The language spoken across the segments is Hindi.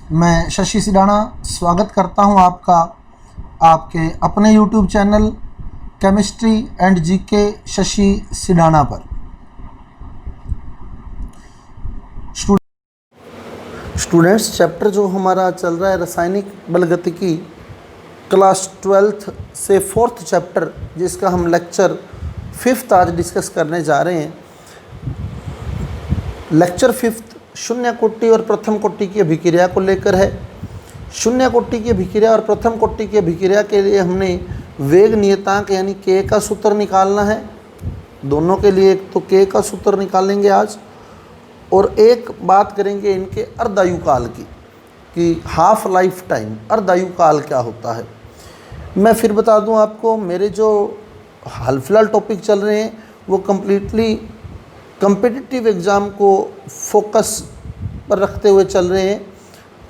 मैं शशि सिडाना स्वागत करता हूं आपका आपके अपने YouTube channel chemistry and GK Shashi Sidana पर। स्टूडेंट्स, चैप्टर जो हमारा चल रहा है रासायनिक बलगतिकी, क्लास 12th से 4th चैप्टर, जिसका हम लेक्चर 5th आज डिस्कस करने जा रहे हैं। लेक्चर 5th शून्य कोटि और प्रथम कोटि की अभिक्रिया को लेकर है। शून्य कोटि की अभिक्रिया और प्रथम कोटि की अभिक्रिया के लिए हमने वेग नियतांक यानी के का सूत्र निकालना है। दोनों के लिए एक तो के का सूत्र निकालेंगे आज, और एक बात करेंगे इनके अर्धायु काल की, कि हाफ लाइफ टाइम अर्धायु काल क्या होता है। मैं फिर बता दूं आपको, मेरे जो हाल फिलहाल टॉपिक चल रहे हैं वो कम्प्लीटली कम्पिटिटिव एग्ज़ाम को फोकस पर रखते हुए चल रहे हैं,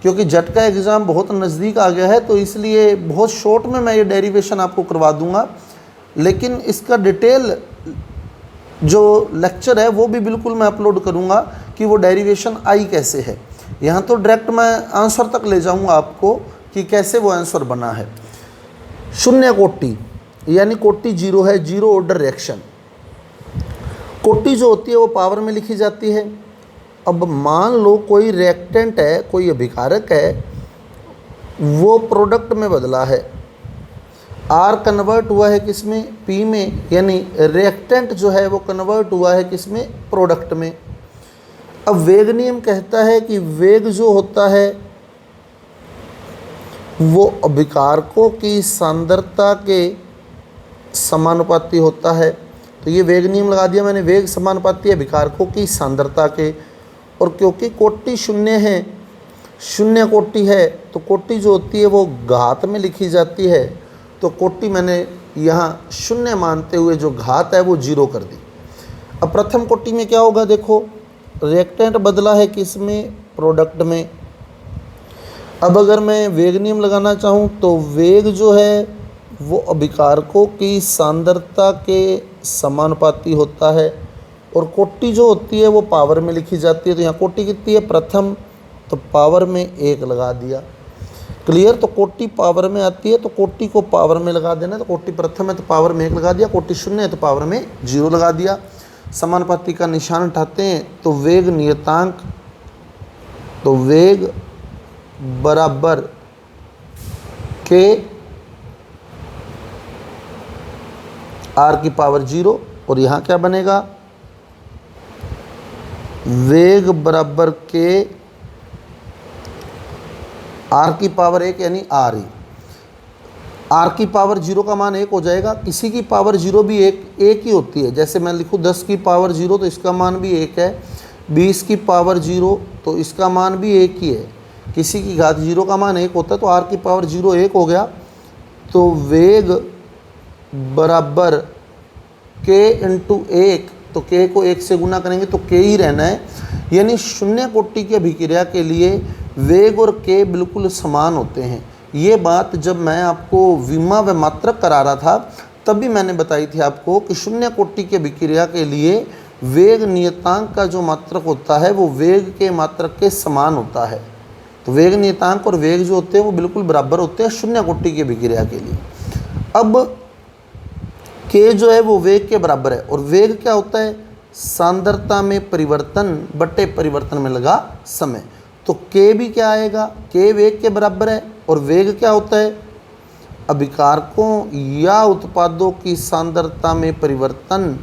क्योंकि जट का एग्ज़ाम बहुत नज़दीक आ गया है, तो इसलिए बहुत शॉर्ट में मैं ये डेरिवेशन आपको करवा दूंगा। लेकिन इसका डिटेल जो लेक्चर है वो भी बिल्कुल मैं अपलोड करूंगा कि वो डेरिवेशन आई कैसे है। यहाँ तो डायरेक्ट मैं आंसर तक ले जाऊंगा आपको कि कैसे वो आंसर बना है। शून्य कोटि यानी कोटि जीरो है, जीरो ऑर्डर रिएक्शन। कोटि जो होती है वो पावर में लिखी जाती है। अब मान लो कोई रिएक्टेंट है, कोई अभिकारक है, वो प्रोडक्ट में बदला है, आर कन्वर्ट हुआ है किसमें, पी में, यानी रिएक्टेंट जो है वो कन्वर्ट हुआ है किसमें, प्रोडक्ट में। अब वेग नियम कहता है कि वेग जो होता है वो अभिकारकों की सांद्रता के समानुपाती होता है। तो ये वेग नियम लगा दिया मैंने, वेग समानुपाती है अभिकारकों की सांद्रता के। और क्योंकि कोटि शून्य है, शून्य कोटि है, तो कोटि जो होती है वो घात में लिखी जाती है। तो कोटि मैंने यहाँ शून्य मानते हुए जो घात है वो जीरो कर दी। अब प्रथम कोटि में क्या होगा, देखो रिएक्टेंट बदला है किसमें, प्रोडक्ट में। अब अगर मैं वेग नियम लगाना चाहूँ तो वेग जो है वो अभिकारकों की सांद्रता के समानुपाती होता है, और कोटि जो होती है वो पावर में लिखी जाती है। तो यहाँ कोटि कितनी है, प्रथम, तो पावर में 1 लगा दिया। क्लियर। तो कोटि पावर में आती है तो कोटि को पावर में लगा देना। तो कोटि प्रथम है तो पावर में 1 लगा दिया, कोटि शून्य है तो पावर में 0 लगा दिया। समानुपाती का निशान उठाते हैं तो वेग नियतांक, तो वेग बराबर के आर की पावर 0, और यहाँ क्या बनेगा, वेग बराबर के आर की पावर 1 यानी आर ई। आर की पावर 0 का मान 1 हो जाएगा। किसी की पावर 0 भी एक ही होती है। जैसे मैं लिखूँ 10 की पावर 0 तो इसका मान भी 1 है, 20 की पावर 0 तो इसका मान भी 1 ही है। किसी की घात 0 का मान 1 होता है, तो आर की पावर 0 1 हो गया। तो वेग बराबर के इंटू 1, तो के को 1 से गुना करेंगे तो के ही रहना है। यानी शून्य कोटि की अभिक्रिया के लिए वेग और के बिल्कुल समान होते हैं। ये बात जब मैं आपको विमा व मात्रक करा रहा था तभी मैंने बताई थी आपको कि शून्य कोटि की अभिक्रिया के लिए वेग नियतांक का जो मात्रक होता है वो वेग के मात्रक के समान होता है। तो वेग नियतांक और वेग जो होते हैं वो बिल्कुल बराबर होते हैं शून्य कोटि की अभिक्रिया के लिए। अब के जो है वो वेग के बराबर है, और वेग क्या होता है, सांद्रता में परिवर्तन बटे परिवर्तन में लगा समय। तो के भी क्या आएगा, के वेग के बराबर है, और वेग क्या होता है, अभिकारकों या उत्पादों की सांद्रता में परिवर्तन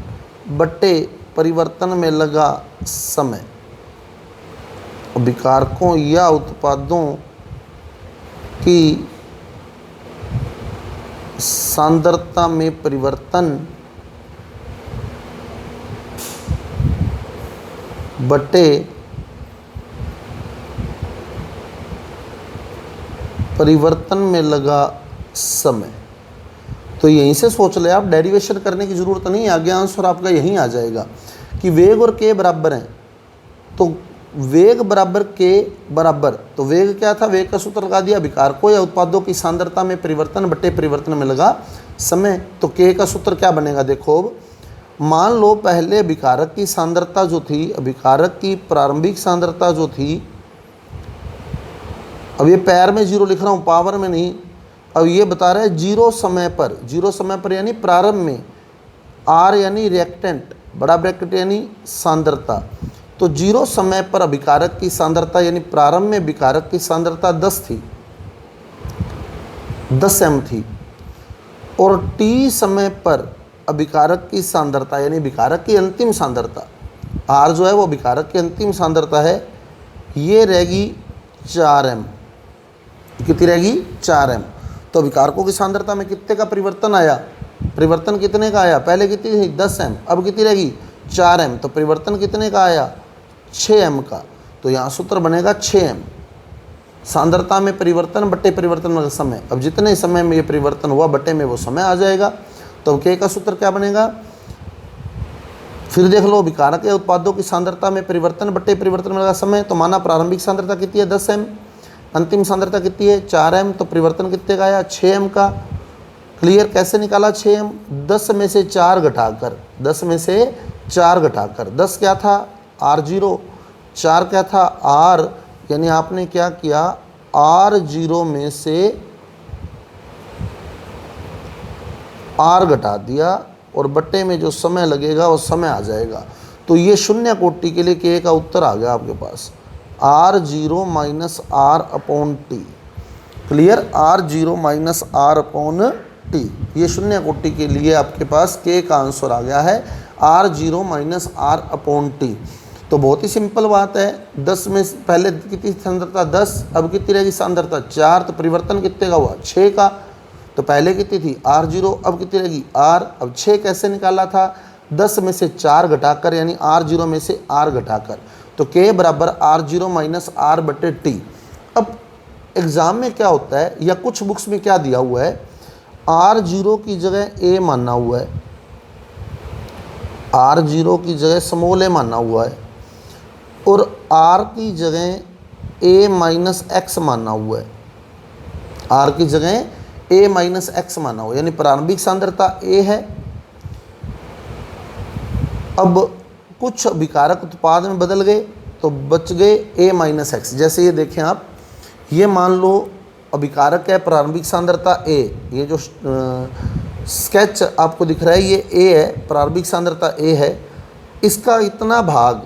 बटे परिवर्तन में लगा समय। अभिकारकों या उत्पादों की सांद्रता में परिवर्तन बटे परिवर्तन में लगा समय। तो यहीं से सोच ले आप, डेरिवेशन करने की ज़रूरत नहीं है, आगे आंसर आपका यहीं आ जाएगा कि वेग और के बराबर हैं। तो वेग बराबर के बराबर, तो वेग क्या था, वेग का सूत्र लगा दिया, अभिकारकों या उत्पादों की सांद्रता में परिवर्तन बटे परिवर्तन में लगा समय। तो के का सूत्र क्या बनेगा, देखो अब मान लो पहले अभिकारक की सांद्रता जो थी, अभिकारक की प्रारंभिक सांद्रता जो थी अब ये पैर में जीरो लिख रहा हूँ, पावर में नहीं। अब ये बता रहा है जीरो समय पर, जीरो समय पर यानी प्रारंभ में, आर यानी रिएक्टेंट, बड़ा ब्रैकेट यानी सांद्रता। तो जीरो समय पर अभिकारक की सांद्रता यानी प्रारंभ में विकारक की सांद्रता 10 थी, 10 m थी। और टी समय पर अभिकारक की सांद्रता यानी विकारक की अंतिम सांद्रता, आर जो है वो विकारक की अंतिम सांद्रता है, ये रहेगी 4 m। कितनी रहेगी? 4 m। तो विकारकों की सांद्रता में कितने का परिवर्तन आया? परिवर्तन कितने का आया? पहले कितनी थी? 10 m, अब कितनी रहेगी? 4 m। तो परिवर्तन कितने का आया? 6 m का। तो यहाँ सूत्र बनेगा 6 m, सांद्रता में परिवर्तन बट्टे परिवर्तन में समय। अब जितने समय में ये परिवर्तन हुआ बट्टे में वो समय आ जाएगा। तो के का सूत्र क्या बनेगा? फिर देख लो, विकारक या उत्पादों की सांद्रता में परिवर्तन बट्टे परिवर्तन में लगा समय। तो माना प्रारंभिक सांद्रता कितनी है? 10 m, अंतिम सांद्रता कितनी है? 4 m। तो परिवर्तन कितने का आया? 6 m का। क्लियर? कैसे निकाला 6 m? 10 में से 4 घटाकर, 10 में से 4 घटाकर, 10 क्या था? R0, 4 क्या था? R, यानी आपने क्या किया? R0 में से R घटा दिया और बट्टे में जो समय लगेगा वो समय आ जाएगा। तो ये शून्य कोटि के लिए के का उत्तर आ गया आपके पास, R0 minus R upon T. Clear? R0 minus R upon T, ये शून्य कोटि के लिए आपके पास के का आंसर आ गया है, R0 minus R upon T. तो बहुत ही सिंपल बात है। 10 में पहले कितनी सांद्रता? 10, अब कितनी रहेगी सांद्रता? 4। तो परिवर्तन कितने का हुआ? 6 का। तो पहले कितनी थी? R0, अब कितनी रहेगी? R। अब 6 कैसे निकाला था? 10 में से 4 घटाकर, यानी R0 में से R घटाकर। तो K बराबर R0 माइनस R बटे टी। अब एग्ज़ाम में क्या होता है या कुछ बुक्स में क्या दिया हुआ है, R0 की जगह A मानना हुआ है, R0 की जगह स्मॉल a मानना हुआ है, और R की जगह a माइनस एक्स मानना हुआ है, R की जगह a माइनस एक्स माना हुआ, यानी प्रारंभिक सांद्रता a है। अब कुछ विकारक उत्पाद में बदल गए तो बच गए a माइनस एक्स। जैसे ये देखें आप, ये मान लो अभिकारक है प्रारंभिक सांद्रता a, ये जो स्केच आपको दिख रहा है ये a है, प्रारंभिक सांद्रता a है। इसका इतना भाग,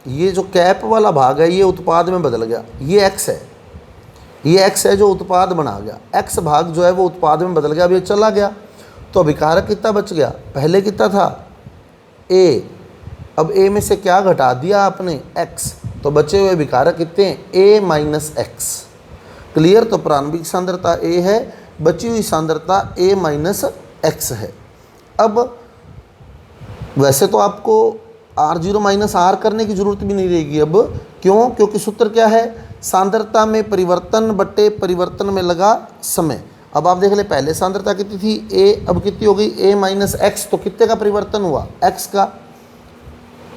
ये जो कैप वाला भाग है ये उत्पाद में बदल गया, ये x है, ये x है जो उत्पाद बना गया, x भाग जो है वो उत्पाद में बदल गया, अब ये चला गया। तो अभिकारक कितना बच गया? पहले कितना था? a। अब a में से क्या घटा दिया आपने? x। तो बचे हुए विकारक कितने हैं? a minus x. क्लियर? तो प्रारंभिक सांद्रता a है, बची हुई सांद्रता a माइनस एक्स है। अब वैसे तो आपको R0 माइनस R करने की जरूरत भी नहीं रहेगी अब, क्यों? क्योंकि सूत्र क्या है? सांद्रता में परिवर्तन बट्टे परिवर्तन में लगा समय। अब आप देख ले, पहले सांद्रता कितनी थी? a, अब कितनी हो गई? a minus x. तो कितने का परिवर्तन हुआ? x का।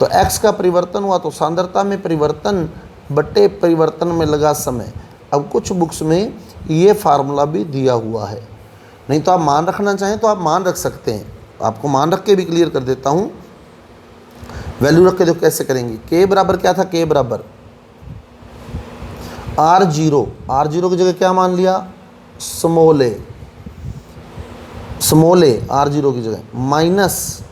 तो x का परिवर्तन हुआ, तो सांद्रता में परिवर्तन बट्टे परिवर्तन में लगा समय। अब कुछ बुक्स में ये फार्मूला भी दिया हुआ है, नहीं तो आप मान रखना चाहें तो आप मान रख सकते हैं। आपको मान रख के भी क्लियर कर देता हूँ, वैल्यू रख के देखो कैसे करेंगे। के बराबर क्या था? के बराबर R0, R0 की जगह क्या मान लिया? Small a, small a R0 की जगह, माइनस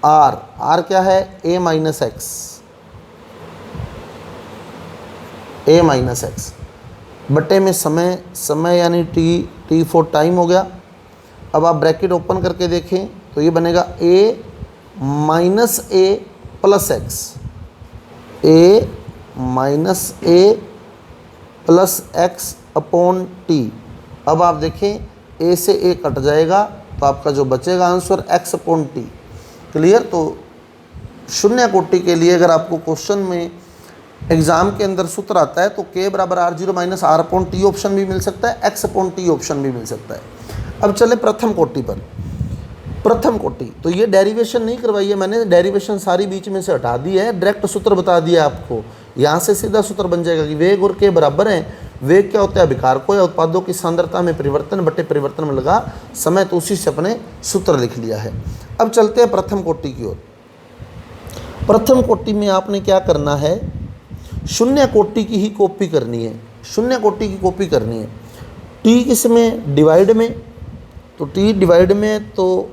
R, R क्या है? a minus x, a minus x बट्टे में समय, समय यानी t फॉर टाइम हो गया। अब आप ब्रैकेट ओपन करके देखें तो ये बनेगा a minus a plus x, a minus a plus x upon T. अब आप देखें a से a कट जाएगा तो आपका जो बचेगा answer x upon T. Clear? तो शून्य कोटि के लिए अगर आपको क्वेश्चन में एग्जाम के अंदर सूत्र आता है तो k बराबर R0 minus R upon T option भी मिल सकता है, x अपॉन टी ऑप्शन भी मिल सकता है। अब चले प्रथम कोटि पर। प्रथम कोटि तो ये डेरिवेशन नहीं करवाई है मैंने, डेरिवेशन सारी बीच में से हटा दी है, डायरेक्ट सूत्र बता दिया आपको। यहाँ से सीधा सूत्र बन जाएगा कि वेग और के बराबर हैं। वेग क्या होता है? अभिकारकों या उत्पादों की सांद्रता में परिवर्तन बटे परिवर्तन में लगा समय। तो उसी से अपने सूत्र लिख लिया है। अब चलते हैं प्रथम कोटि की ओर। प्रथम कोटि में आपने क्या करना है? शून्य कोटि की ही कॉपी करनी है, शून्य कोटि की कॉपी करनी है। टी किस में, डिवाइड में, तो टी डिवाइड में, तो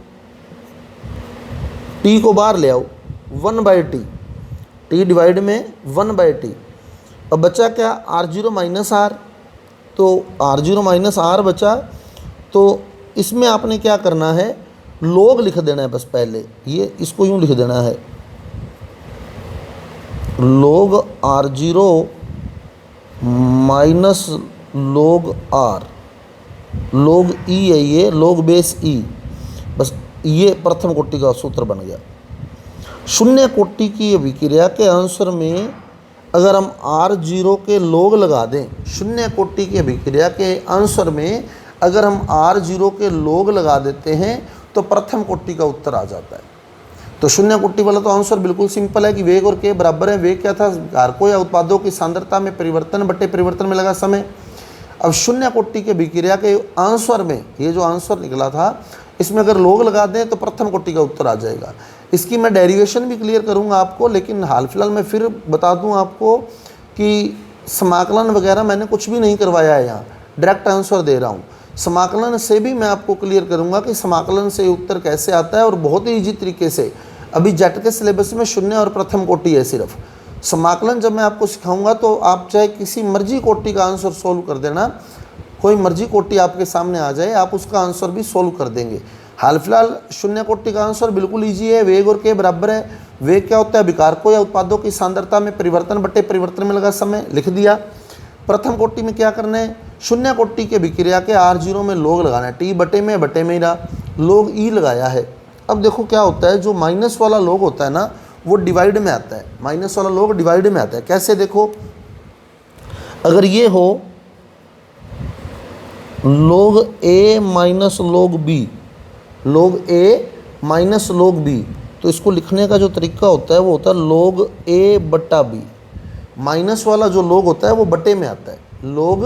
टी को बाहर ले आओ, 1/t, टी डिवाइड में 1/t। अब बचा क्या, r0 माइनस आर, तो r0 माइनस आर बचा। तो इसमें आपने क्या करना है, log लिख देना है बस पहले, ये इसको यूँ लिख देना है, log r0 minus log r, log e है ये, log बेस e, बस ये प्रथम कोटि का सूत्र बन गया। शून्य कोटि की अभिक्रिया के आंसर में अगर हम r0 के log लगा दें, शून्य कोटि की अभिक्रिया के आंसर में अगर हम r0 के log लगा देते हैं तो प्रथम कोटि का उत्तर आ जाता है। तो शून्य कोटि वाला तो आंसर बिल्कुल सिंपल है कि वेग और के बराबर है। वेग क्या था, कारकों या उत्पादों की सांद्रता में परिवर्तन बटे परिवर्तन में लगा समय। अब शून्य कोटि के अभिक्रिया के आंसर में ये जो आंसर निकला था, इसमें अगर log लगा दें तो प्रथम कोटि का उत्तर आ जाएगा। इसकी मैं डेरिवेशन भी क्लियर करूंगा आपको, लेकिन हाल फिलहाल मैं फिर बता दूं आपको कि समाकलन वगैरह मैंने कुछ भी नहीं करवाया है, यहाँ डायरेक्ट आंसर दे रहा हूँ। समाकलन से भी मैं आपको क्लियर करूंगा कि समाकलन से उत्तर कैसे आता है, और बहुत ही ईजी तरीके से। अभी जेट के सिलेबस में शून्य और प्रथम कोटि है सिर्फ। समाकलन जब मैं आपको सिखाऊंगा तो आप चाहे किसी मर्जी कोटि का आंसर सोल्व कर देना, कोई मर्जी कोटि आपके सामने आ जाए आप उसका आंसर भी सोल्व कर देंगे। हाल फिलहाल शून्य कोटि का आंसर बिल्कुल ईजी है, वेग और के बराबर है। वेग क्या होता है, अभिकारकों या उत्पादों की सांद्रता में परिवर्तन बटे परिवर्तन में लगा समय, लिख दिया। प्रथम कोटि में क्या करना है, शून्य कोटि के अभिक्रिया के r0 में log लगाना है, टी बटे में ही रहा, log e लगाया है। अब देखो क्या होता है, जो माइनस वाला log होता है ना वो डिवाइड में आता है, माइनस वाला log डिवाइड में आता है। कैसे देखो, अगर ये हो log a minus log b, log a minus log b, तो इसको लिखने का जो तरीका होता है वो होता है log a बटा b। माइनस वाला जो log होता है वो बटे में आता है, log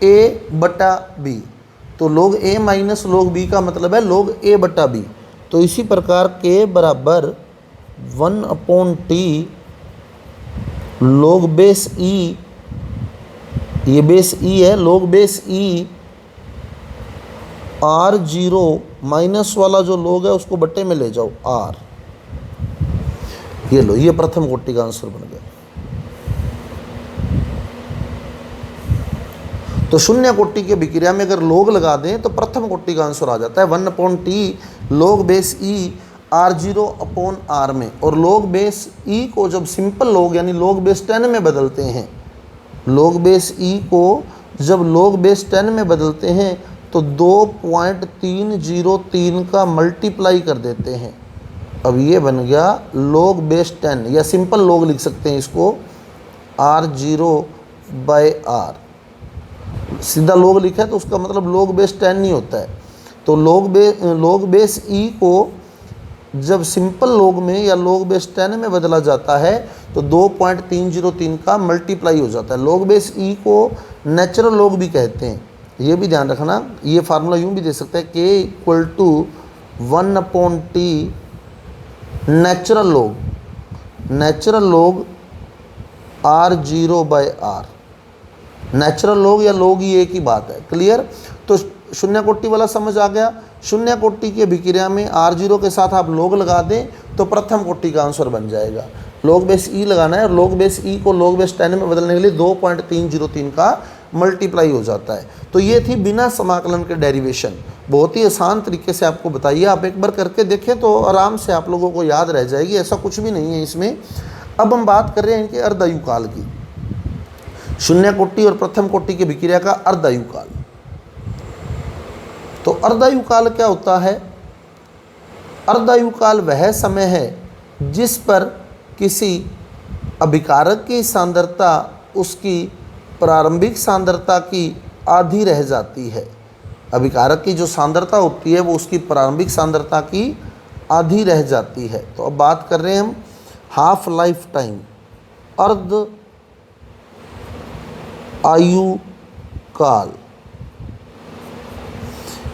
a बटा b। तो log a minus log b का मतलब है log a बटा b। तो इसी प्रकार k बराबर 1/t log बेस e, ये बेस e है, log base e r0 minus वाला जो log है उसको बट्टे में ले जाओ r। ये लो, ये प्रथम कोटि का आंसर बन गया। तो शून्य कोटि की अभिक्रिया में अगर log लगा दें तो प्रथम कोटि का आंसर आ जाता है 1/t log base e r0/r में। और log बेस e को जब सिंपल log यानी log बेस 10 में बदलते हैं, log बेस e को जब log बेस 10 में बदलते हैं तो 2.303 का मल्टीप्लाई कर देते हैं। अब ये बन गया log बेस 10, या सिंपल log लिख सकते हैं इसको r0/r। सीधा log लिखा है तो उसका मतलब log बेस 10 नहीं होता है। तो log बेस e को जब सिंपल log में या log बेस 10 में बदला जाता है तो 2.303 का मल्टीप्लाई हो जाता है। log बेस e को नेचुरल log भी कहते हैं, ये भी ध्यान रखना। ये फार्मूला यूँ भी दे सकते हैं, k = 1/t natural log r0/r। Natural log या log ही एक ही बात है, क्लियर। तो शून्य कोटि वाला समझ आ गया। शून्य कोटि की अभिक्रिया में r0 के साथ आप log लगा दें तो प्रथम कोटि का आंसर बन जाएगा। log बेस e लगाना है और log बेस e को log बेस 10 में बदलने के लिए 2.303 का मल्टीप्लाई हो जाता है। तो ये थी बिना समाकलन के डेरिवेशन, बहुत ही आसान तरीके से आपको बताइए। आप एक बार करके देखें तो आराम से आप लोगों को याद रह जाएगी, ऐसा कुछ भी नहीं है इसमें। अब हम बात कर रहे हैं इनके अर्धायुकाल की, शून्य कोटि और प्रथम कोटि की अभिक्रिया का अर्धायुकाल। तो अर्धायुकाल क्या होता है, अर्धायुकाल वह समय है जिस पर किसी अभिकारक की सांद्रता उसकी प्रारंभिक सांद्रता की आधी रह जाती है। अभिकारक की जो सांद्रता होती है वो उसकी प्रारंभिक सांद्रता की आधी रह जाती है। तो अब बात कर रहे हैं हम हाफ लाइफ टाइम, अर्ध आयु काल,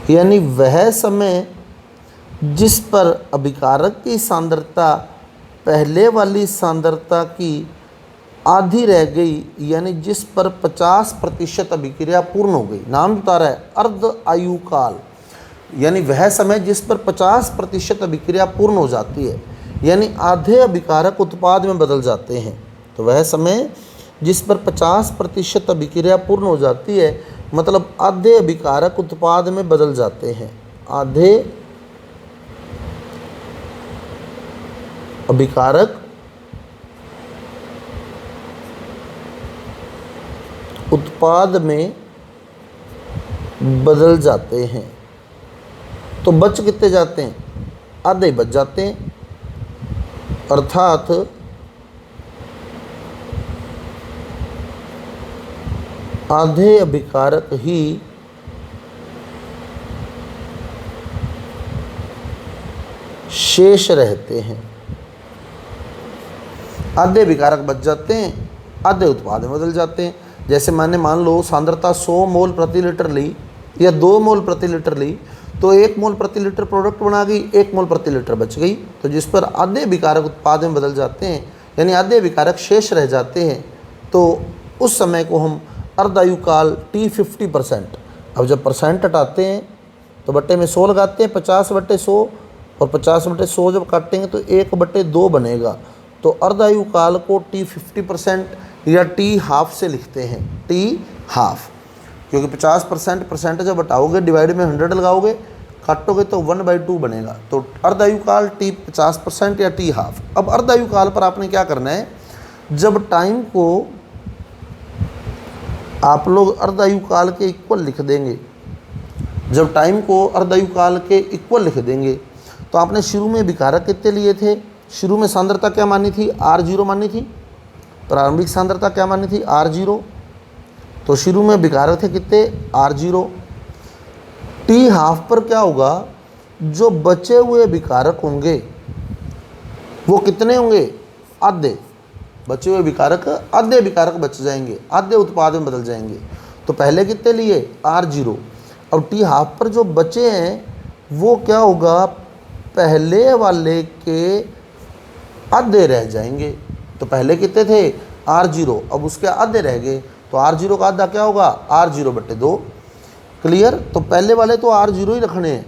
यानी वह समय जिस पर अभिकारक की सांद्रता पहले वाली सांद्रता की आधी रह गई, यानी जिस पर 50% अभिक्रिया पूर्ण हो गई। नाम बता रहा है अर्ध आयु काल, यानी वह समय जिस पर 50% अभिक्रिया पूर्ण हो जाती है, यानी आधे अभिकारक उत्पाद में बदल जाते हैं। तो वह समय जिस पर 50% अभिक्रिया पूर्ण हो जाती है, मतलब आधे अभिकारक उत्पाद में बदल जाते हैं। आधे अभिकारक उत्पाद में बदल जाते हैं। तो बच कितने जाते हैं? आधे बच जाते हैं, अर्थात आधे अभिकारक ही शेष रहते हैं। आधे अभिकारक बच जाते हैं, आधे उत्पाद में बदल जाते हैं। जैसे मान लो सांद्रता 100 मोल प्रति लीटर ली या 2 मोल प्रति लीटर ली, तो 1 मोल प्रति लीटर प्रोडक्ट बना गई, 1 मोल प्रति लीटर बच गई। तो जिस पर आधे अभिकारक उत्पाद में बदल जाते हैं, यानी आधे अभिकारक शेष रह जाते हैं, तो उस समय को हम अर्धायु काल T50%। अब जब परसेंट हटाते हैं तो बट्टे में 100 लगाते हैं, 50/100, और 50/100 जब काटेंगे तो 1/2 बनेगा। तो अर्धायु काल को T50% या T½ से लिखते हैं, T½ क्योंकि 50% जब हटाओगे डिवाइड में 100 लगाओगे, काटोगे तो 1/2 बनेगा। तो अर्धायु काल T50% या T½ अब अर्धायु काल पर आपने क्या करना है, जब टाइम को आप लोग अर्धायु काल के इक्वल लिख देंगे, जब टाइम को अर्धायु काल के इक्वल लिख देंगे, तो आपने शुरू में अभिकारक कितने लिए थे? शुरू में सांद्रता क्या मानी थी? R0 मानी थी। प्रारंभिक सांद्रता क्या मानी थी? R0। तो शुरू में अभिकारक थे कितने? R0। T½ पर क्या होगा? जो बचे हुए अभिकारक होंगे वो कितने होंगे? आधे। बचे हुए अभिकारक, आधे अभिकारक बच जाएंगे, आधे उत्पाद में बदल जाएंगे। तो पहले कितने लिए? R0। अब T½ पर जो बचे हैं वो क्या होगा? पहले वाले के आधे रह जाएंगे। तो पहले कितने थे? R0, अब उसके आधे रह गए, तो R0 का आधा क्या होगा? R0/2। क्लियर? तो पहले वाले तो R0 ही रखने हैं,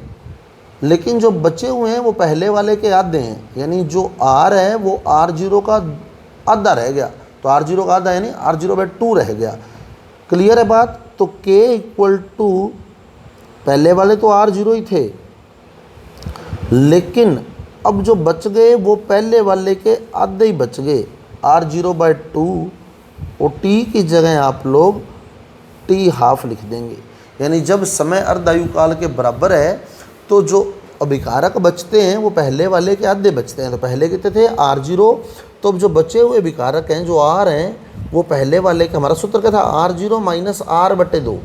लेकिन जो बचे हुए हैं वो पहले वाले के आधे हैं, यानी जो R है वो R0 का आधा रह गया। तो R0 का आधा यानी R0/2 रह गया। क्लियर है बात? तो K = पहले वाले तो R0 ही थे, लेकिन अब जो बच गए वो पहले वाले के आधे ही बच गए, R0/2, और T की जगह आप लोग T½ लिख देंगे। यानी जब समय अर्धायु काल के बराबर है तो जो अभिकारक बचते हैं वो पहले वाले के आधे बचते हैं। तो पहले कितने थे? R0। तो अब जो बचे हुए अभिकारक हैं, जो R हैं, वो पहले वाले के, हमारा सूत्र क्या था? R0 - R/2।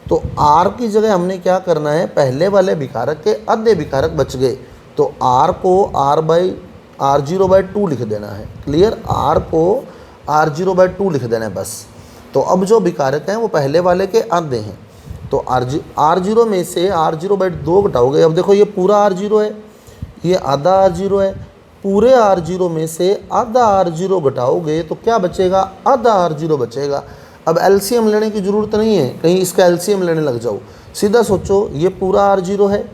तो R की जगह हमने क्या करना है? पहले वाले अभिकारक के आधे अभिकारक बच गए, तो R को R/2 लिख देना है। क्लियर? R को R/2 लिख देना है बस। तो अब जो अभिकारक हैं वो पहले वाले के आधे हैं, तो R0 में से R/2 घटाओगे। अब देखो ये पूरा R0 है, ये आधा R0 है, पूरे R0 में से आधा R0 घटाओगे तो क्या बचेगा? आधा R0 बचेगा। अब एलसीएम लेने की ज़रूरत नहीं है, कहीं इसका एलसीएम लेने लग जाओ। सीधा सोचो, ये पूरा R0 है,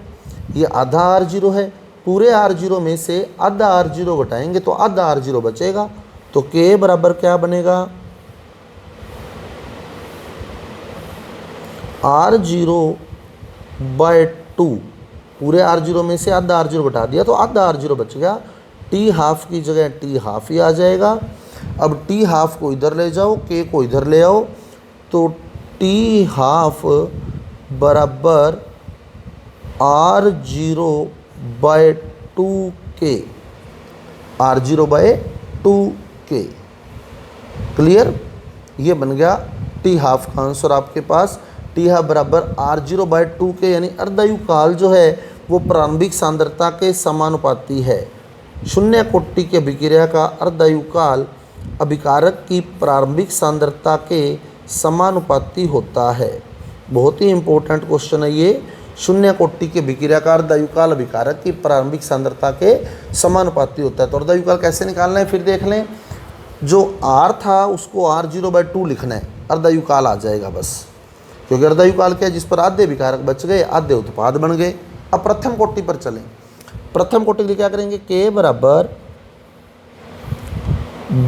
ये आधा R0 है, पूरे R0 में से आधा R0 घटाएंगे तो आधा R0 बचेगा। तो K बराबर क्या बनेगा? R0/2। पूरे R0 में से आधा R0 घटा दिया तो आधा R0 बच गया। T½ की जगह T½ ही आ जाएगा। अब T½ को इधर ले जाओ, K को इधर ले आओ, तो T½ बराबर R0/2K, R0/2K। क्लियर? ये बन गया T½ का आंसर आपके पास। T½ बराबर R0/2K, यानी अर्धायु काल जो है वो प्रारंभिक सांद्रता के समानुपाती है। शून्य कोटि की अभिक्रिया का अर्धायु काल अभिकारक की प्रारंभिक सांद्रता के समानुपाती होता है। बहुत ही इंपॉर्टेंट क्वेश्चन है ये। शून्य कोटि की अभिक्रिया का अर्धायु काल अभिकारक की प्रारंभिक सांद्रता के समानुपाती होता है। तो अर्धायु काल कैसे निकालना है फिर देख लें। जो आर था उसको r0/2 लिखना है, अर्धायुकाल आ जाएगा बस, क्योंकि अर्धायुकाल क्या है, जिस पर आधे विकारक बच गए, आधे उत्पाद बन गए। अब प्रथम कोटि पर चलें। प्रथम कोटि के लिए क्या करेंगे, k बराबर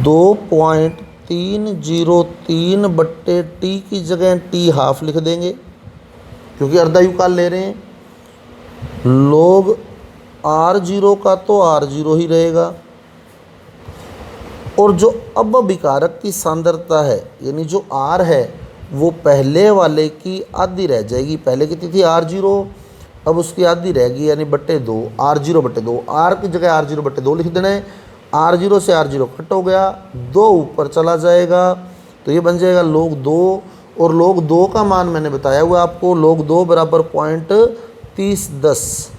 2.303/t की जगह t हाफ लिख देंगे, क्योंकि अर्धायुकाल ले रहे हैं। log r0 का तो r0 ही रहेगा, और जो अब विकारक की सांद्रता है, यानी जो r है, वो पहले वाले की आधी रह जाएगी। पहले कितनी थी r0, अब उसकी आधी रहेगी, यानी बट्टे 2, r0/2। r की जगह r0/2 लिख देना है। r0 से r0 कट हो गया, 2 ऊपर चला जाएगा, तो ये बन जाएगा log 2। और log 2 का मान मैंने बताया हुआ आपको, log 2 बराबर 0.3010।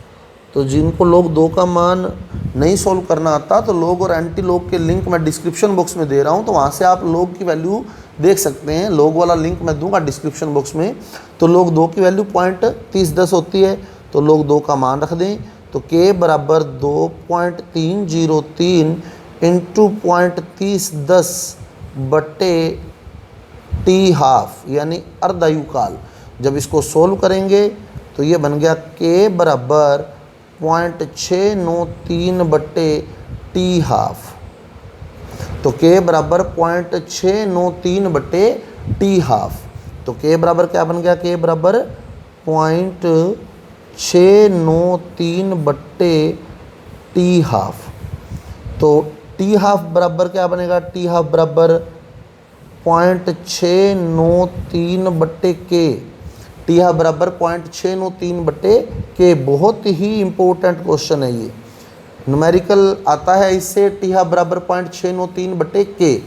तो जिनको log 2 का मान नहीं सोल्व करना आता, तो log और एंटी log के लिंक मैं डिस्क्रिप्शन बॉक्स में दे रहा हूँ, तो वहाँ से आप log की वैल्यू देख सकते हैं। log वाला लिंक मैं दूंगा डिस्क्रिप्शन बॉक्स में। तो log 2 की वैल्यू 0.3010 होती है, तो log 2 का मान रख दें। तो k बराबर 2.303 इंटू 0.3010/t हाफ, यानी अर्धायुकाल। जब इसको सोल्व करेंगे तो ये बन गया k बराबर 0.693/t हाफ। तो k बराबर 0.693/t हाफ। तो k बराबर क्या बन गया, k बराबर 0.693/t हाफ। तो t हाफ बराबर क्या बनेगा, t हाफ बराबर 0.693/k। टी हाफ बराबर 0.693/k। बहुत ही इम्पोर्टेंट क्वेश्चन है ये, न्यूमेरिकल आता है इससे, टी हाफ बराबर 0.693/k।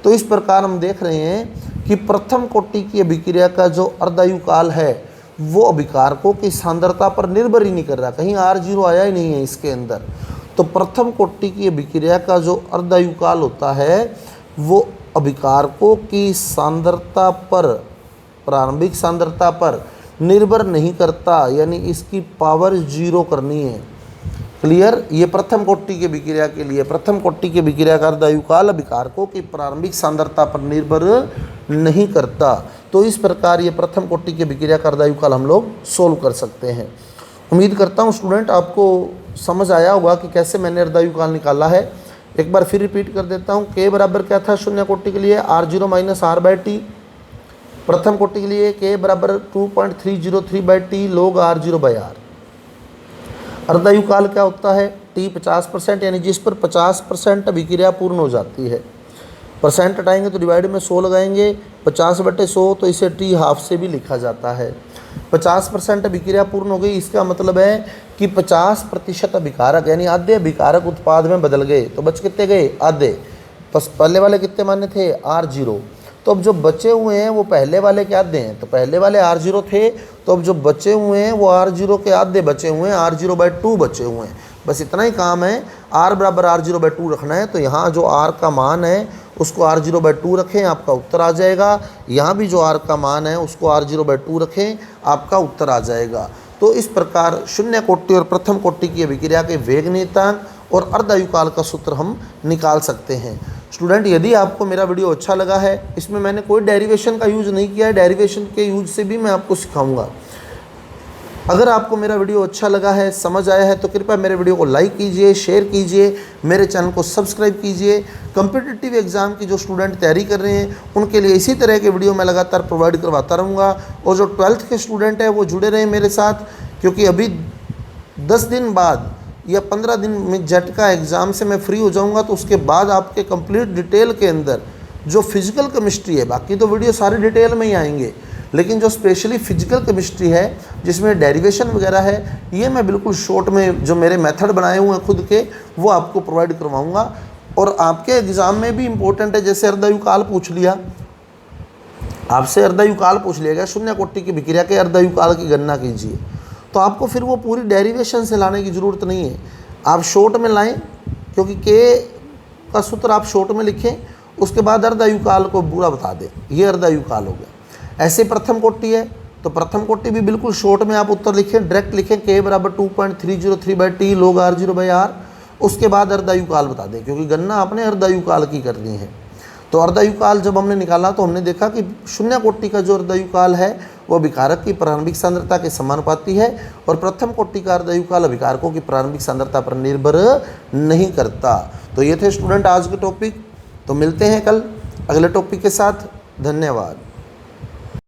तो इस प्रकार हम देख रहे हैं कि प्रथम कोटि की अभिक्रिया का जो अर्धायुकाल है वो अभिकारकों की सांद्रता पर निर्भर ही नहीं कर रहा, कहीं r0 आया ही नहीं है इसके अंदर। तो प्रथम कोटि की अभिक्रिया का जो अर्धायुकाल होता है वो अभिकारकों की सांद्रता पर, प्रारंभिक सांद्रता पर निर्भर नहीं करता, यानी इसकी पावर 0 करनी है। क्लियर। ये प्रथम कोटि की अभिक्रिया के लिए, प्रथम कोटि की अभिक्रिया का अर्धायुकाल अभिकारकों की प्रारंभिक सांद्रता पर निर्भर नहीं करता। तो इस प्रकार ये प्रथम कोटि की अभिक्रिया का अर्धायुकाल हम लोग सोल्व कर सकते हैं। उम्मीद करता हूँ स्टूडेंट आपको समझ आया होगा कि कैसे मैंने अर्धायुकाल निकाला है। एक बार फिर रिपीट कर देता हूँ। k बराबर क्या था शून्य कोटि के लिए, r0 माइनस r/t। प्रथम कोटि के लिए k बराबर 2.303/t log r0/r। अर्धायुकाल क्या होता है, t 50%, यानी जिस पर 50% अभिक्रिया पूर्ण हो जाती है। परसेंट हटाएंगे तो डिवाइड में 100 लगाएंगे, 50/100, तो इसे t हाफ से भी लिखा जाता है। 50% अभिक्रिया पूर्ण हो गई, इसका मतलब है कि 50% अभिकारक, यानी आधे अभिकारक उत्पाद में बदल गए। तो बच कितने गए, आधे। बस पहले वाले कितने माने थे, r0। तो अब जो बचे हुए हैं वो पहले वाले के आधे हैं, तो पहले वाले r0 थे, तो अब जो बचे हुए हैं वो r0 के आधे बचे हुए हैं, r0/2 बचे हुए हैं। बस इतना ही काम है, r बराबर r0/2 रखना है। तो यहाँ जो r का मान है उसको r0/2 रखें, आपका उत्तर आ जाएगा। यहाँ भी जो r का मान है उसको r0/2 रखें, आपका उत्तर आ जाएगा। तो इस प्रकार शून्य कोटि और प्रथम कोटि की अभिक्रिया के वेग नियतांक और अर्धायुकाल का सूत्र हम निकाल सकते हैं। स्टूडेंट, यदि आपको मेरा वीडियो अच्छा लगा है, इसमें मैंने कोई डेरिवेशन का यूज़ नहीं किया है, डेरिवेशन के यूज से भी मैं आपको सिखाऊंगा। अगर आपको मेरा वीडियो अच्छा लगा है, समझ आया है, तो कृपया मेरे वीडियो को लाइक कीजिए, शेयर कीजिए, मेरे चैनल को सब्सक्राइब कीजिए। कम्पिटिटिव एग्ज़ाम की जो स्टूडेंट तैयारी कर रहे हैं उनके लिए इसी तरह के वीडियो मैं लगातार प्रोवाइड करवाता रहूँगा। और जो 12th के स्टूडेंट हैं वो जुड़े रहें मेरे साथ, क्योंकि अभी 10 दिन बाद या 15 दिन में जेट का एग्ज़ाम से मैं फ्री हो जाऊंगा। तो उसके बाद आपके कंप्लीट डिटेल के अंदर जो फिजिकल केमिस्ट्री है, बाकी तो वीडियो सारे डिटेल में ही आएंगे, लेकिन जो स्पेशली फिजिकल केमिस्ट्री है जिसमें डेरिवेशन वगैरह है, ये मैं बिल्कुल शॉर्ट में जो मेरे मेथड बनाए हुए हैं खुद के, वो आपको प्रोवाइड करवाऊँगा। और आपके एग्ज़ाम में भी इम्पोर्टेंट है, जैसे अर्धायुकाल पूछ लिया आपसे, अर्धायुकाल पूछ लिया गया, शून्य कोटि की अभिक्रिया के अर्धायुकाल की गणना कीजिए, तो आपको फिर वो पूरी डेरिवेशन से लाने की ज़रूरत नहीं है, आप शॉर्ट में लाएं, क्योंकि के का सूत्र आप शॉर्ट में लिखें, उसके बाद अर्धायुकाल को पूरा बता दें, ये अर्धायुकाल हो गया। ऐसे प्रथम कोटि है तो प्रथम कोटि भी बिल्कुल शॉर्ट में आप उत्तर लिखें, डायरेक्ट लिखें k बराबर 2.303/t log r0/r, उसके बाद अर्धायुकाल बता दें, क्योंकि गणना आपने अर्धायुकाल की करनी है। तो अर्धायुकाल जब हमने निकाला तो हमने देखा कि शून्य कोटि का जो अर्धायुकाल है वह अभिकारक की प्रारंभिक सांद्रता के समानुपाती है और प्रथम कोटि का अर्धायुकाल अभिकारकों की प्रारंभिक सांद्रता पर निर्भर नहीं करता। तो ये थे स्टूडेंट आज के टॉपिक। तो मिलते हैं कल अगले टॉपिक के साथ। धन्यवाद।